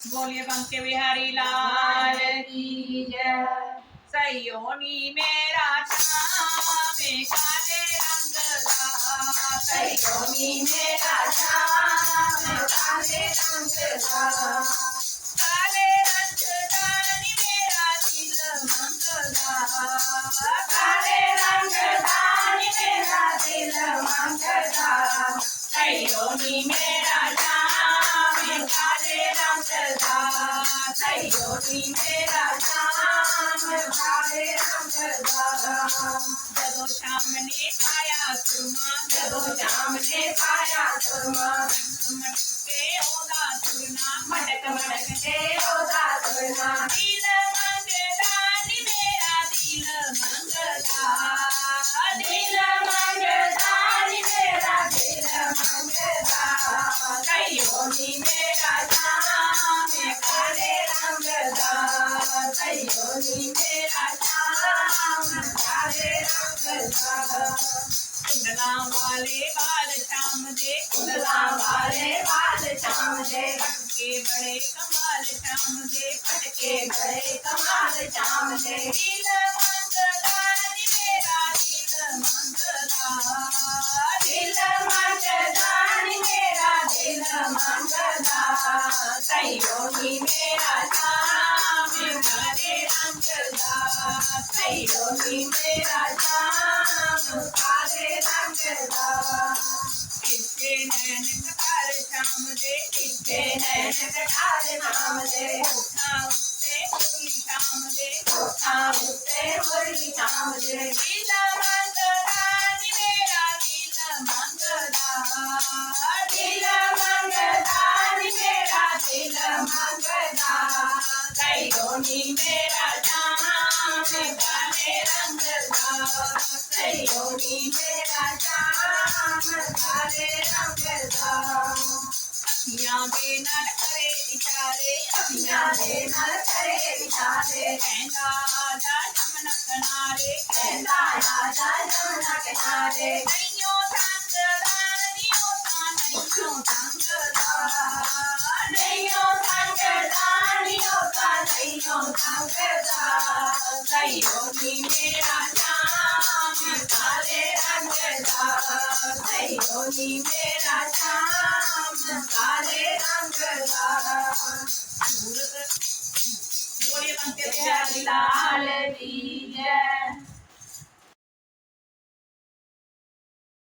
बोलिए बंके बिहारी लाल की जय। सयोनी मेरा श्याम काले रंग का, सयोनी मेरा श्याम काले रंग का, काले रंग दानी मेरा दिल मंगला, काले रंग दानी मेरा दिल मंगला। सयोनी मेरा श्याम काले रंग का, सयोनी मेरा श्याम काले रंग का। जदों श्याम ने पाया सुरमा, जदों श्याम ने पाया सुरमा, मटके ओदा सुरना, मटक मटक के ओदा सुरना। दिल मंगदानी मेरा दिल मंगदा, दिल मंगदानी मेरा दिल मंगदा। सयोनी मेरा श्याम काले रंग का, सयोनी मेरा श्याम काले रंग का। कुंडला वाले बाल श्याम दे, कुंडला वाले बाल श्याम दे, के बड़े कमाल श्याम दे, फटके बड़े कमाल श्याम दे। दिल मंगदानी मेरा दिल मंगदा, दिल मंगदानी मेरा दिल मंगदा। सयोनी मेरा श्याम काले रंग का, सयोनी मेरा श्याम काले रंग का। किसके नैन कटार श्याम दे, किसके नैन कटार श्याम दे, होठा उत्ते मुरली श्याम दे, होठा उत्ते मुरली श्याम दे। दिल मंगदानी मेरा दिल मंगदा, दिल मंगदानी मेरा दिल मंगदा। सयोनी मेरा श्याम काले रंग का, सयोनी मेरा श्याम काले रंग का। अखियां दे नर करे इशारे, अखियां दे नर करे इशारे, कहंदा आजा जमना किनारे, कहंदा आजा जमुना किनारे। नैयो संगदानी ओता नैयो संगदा, नैयो संगदानी ओता नैयो संगदा। सयोनी मेरा श्याम काले रंग का, सयोनी मेरा श्याम काले रंग का। सूरत बोलिए बंके प्यारी लाल की जय।